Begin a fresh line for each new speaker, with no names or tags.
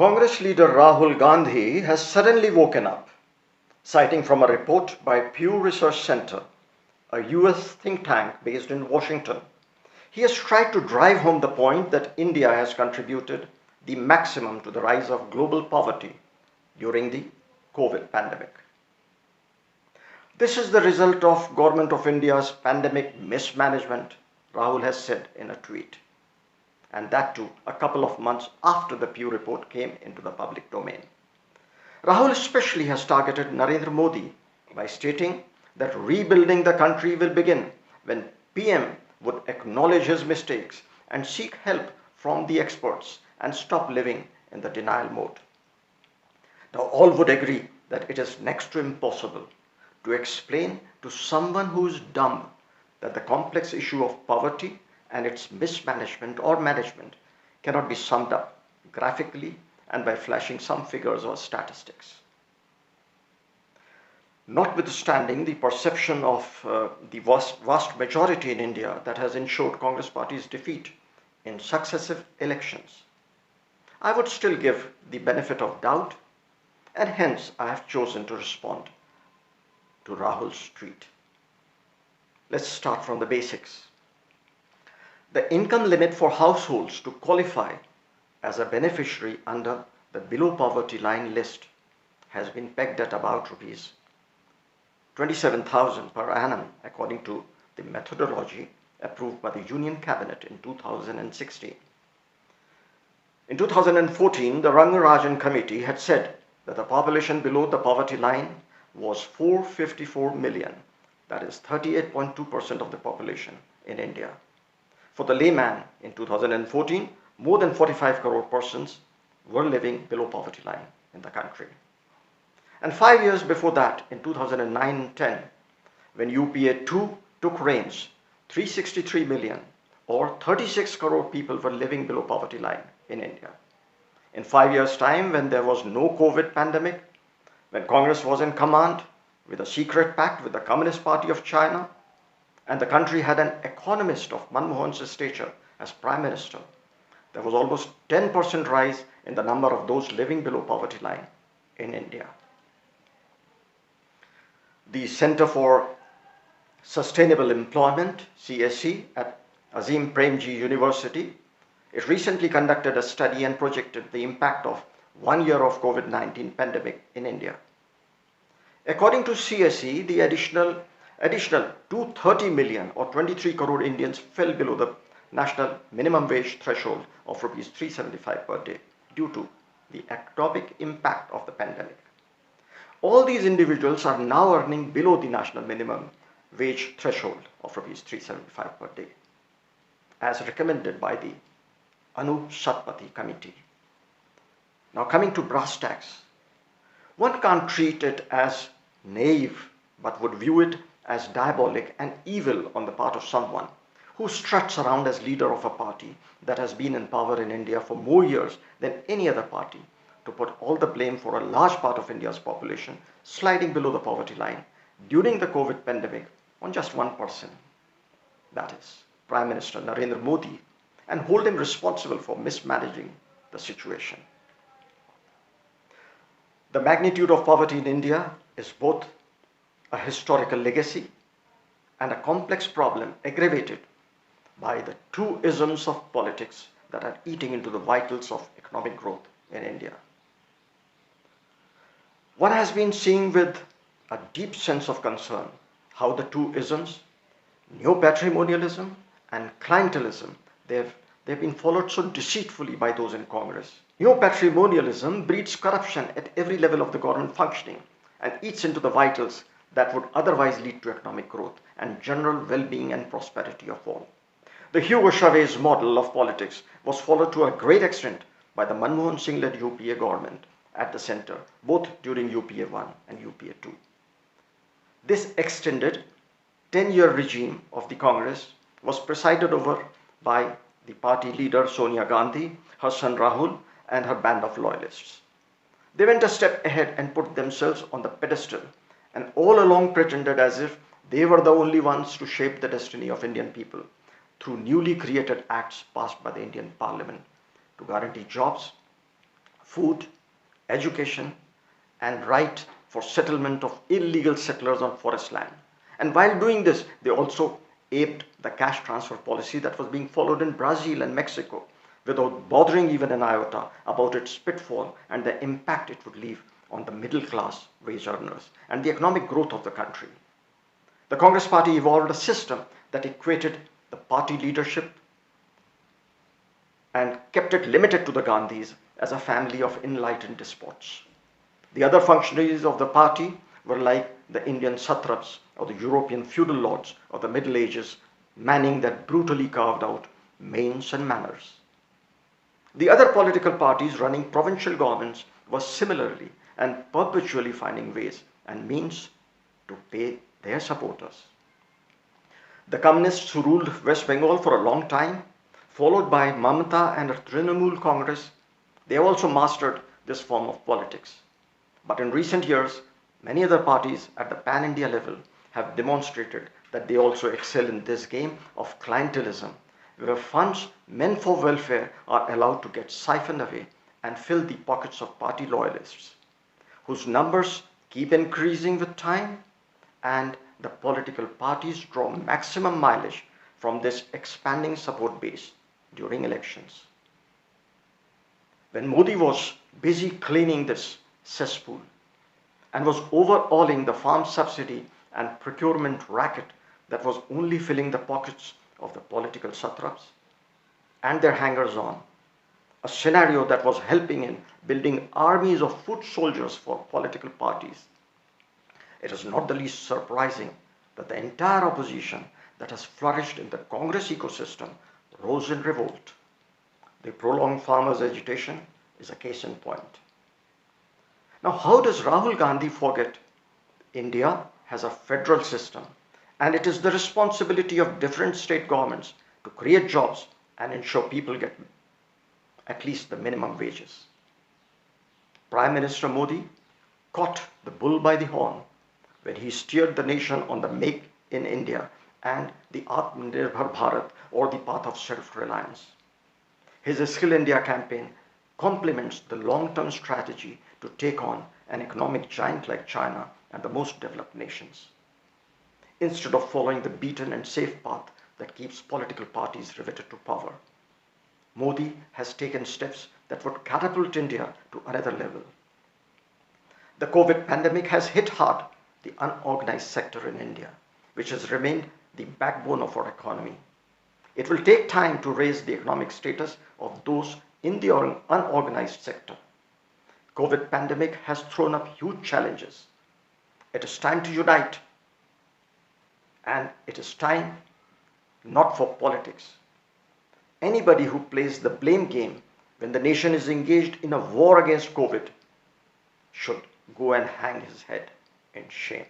Congress leader Rahul Gandhi has suddenly woken up, citing from a report by Pew Research Center, a US think tank based in Washington. He has tried to drive home the point that India has contributed the maximum to the rise of global poverty during the COVID pandemic. This is the result of Government of India's pandemic mismanagement, Rahul has said in a tweet. And that too a couple of months after the Pew report came into the public domain. Rahul especially has targeted Narendra Modi by stating that rebuilding the country will begin when PM would acknowledge his mistakes and seek help from the experts and stop living in the denial mode. Now, all would agree that it is next to impossible to explain to someone who is dumb that the complex issue of poverty and its mismanagement or management cannot be summed up graphically and by flashing some figures or statistics. Notwithstanding the perception of the vast majority in India that has ensured Congress Party's defeat in successive elections, I would still give the benefit of doubt, and hence I have chosen to respond to Rahul's tweet. Let's start from the basics. The income limit for households to qualify as a beneficiary under the below poverty line list has been pegged at about rupees 27,000 per annum according to the methodology approved by the Union Cabinet in 2016. In 2014, the Rangarajan Committee had said that the population below the poverty line was 454 million, that is 38.2% of the population in India. For the layman in 2014, more than 45 crore persons were living below poverty line in the country. And 5 years before that, in 2009-10, when UPA 2 took reins, 363 million or 36 crore people were living below poverty line in India. In 5 years' time, when there was no COVID pandemic, when Congress was in command with a secret pact with the Communist Party of China, and the country had an economist of Manmohan's stature as Prime Minister, there was almost 10% rise in the number of those living below poverty line in India. The Center for Sustainable Employment, CSE, at Azim Premji University, it recently conducted a study and projected the impact of 1 year of COVID-19 pandemic in India. According to CSE, the additional 230 million or 23 crore Indians fell below the national minimum wage threshold of rupees 375 per day due to the economic impact of the pandemic. All these individuals are now earning below the national minimum wage threshold of rupees 375 per day, as recommended by the Anup Satpathy Committee. Now, coming to brass tacks, one can't treat it as naive, but would view it as diabolic and evil on the part of someone who struts around as leader of a party that has been in power in India for more years than any other party, to put all the blame for a large part of India's population sliding below the poverty line during the COVID pandemic on just one person, that is Prime Minister Narendra Modi, and hold him responsible for mismanaging the situation. The magnitude of poverty in India is both a historical legacy and a complex problem aggravated by the two isms of politics that are eating into the vitals of economic growth in India. One has been seeing with a deep sense of concern how the two isms, neo-patrimonialism and clientelism, they've been followed so deceitfully by those in Congress. Neo-patrimonialism breeds corruption at every level of the government functioning and eats into the vitals that would otherwise lead to economic growth and general well-being and prosperity of all. The Hugo Chavez model of politics was followed to a great extent by the Manmohan Singh-led UPA government at the center, both during UPA 1 and UPA 2. This extended 10-year regime of the Congress was presided over by the party leader Sonia Gandhi, her son Rahul, and her band of loyalists. They went a step ahead and put themselves on the pedestal and all along pretended as if they were the only ones to shape the destiny of Indian people through newly created acts passed by the Indian Parliament to guarantee jobs, food, education, and right for settlement of illegal settlers on forest land. And while doing this, they also aped the cash transfer policy that was being followed in Brazil and Mexico without bothering even an iota about its pitfall and the impact it would leave on the middle class wage earners and the economic growth of the country. The Congress Party evolved a system that equated the party leadership and kept it limited to the Gandhis as a family of enlightened despots. The other functionaries of the party were like the Indian satraps or the European feudal lords of the Middle Ages, manning that brutally carved out mains and manors. The other political parties running provincial governments were similarly and perpetually finding ways and means to pay their supporters. The communists who ruled West Bengal for a long time, followed by Mamata and her Trinamool Congress, they have also mastered this form of politics. But in recent years, many other parties at the pan-India level have demonstrated that they also excel in this game of clientelism, where funds meant for welfare are allowed to get siphoned away and fill the pockets of party loyalists, whose numbers keep increasing with time, and the political parties draw maximum mileage from this expanding support base during elections. When Modi was busy cleaning this cesspool and was overhauling the farm subsidy and procurement racket that was only filling the pockets of the political satraps and their hangers-on, a scenario that was helping in building armies of foot soldiers for political parties, it is not the least surprising that the entire opposition that has flourished in the Congress ecosystem rose in revolt. The prolonged farmers' agitation is a case in point. Now, how does Rahul Gandhi forget India has a federal system and it is the responsibility of different state governments to create jobs and ensure people get at least the minimum wages? Prime Minister Modi caught the bull by the horn when he steered the nation on the Make in India and the Atmanirbhar Bharat, or the path of self-reliance. His Skill India campaign complements the long-term strategy to take on an economic giant like China and the most developed nations. Instead of following the beaten and safe path that keeps political parties riveted to power, Modi has taken steps that would catapult India to another level. The COVID pandemic has hit hard the unorganized sector in India, which has remained the backbone of our economy. It will take time to raise the economic status of those in the unorganized sector. COVID pandemic has thrown up huge challenges. It is time to unite, and it is time not for politics. Anybody who plays the blame game when the nation is engaged in a war against COVID should go and hang his head in shame.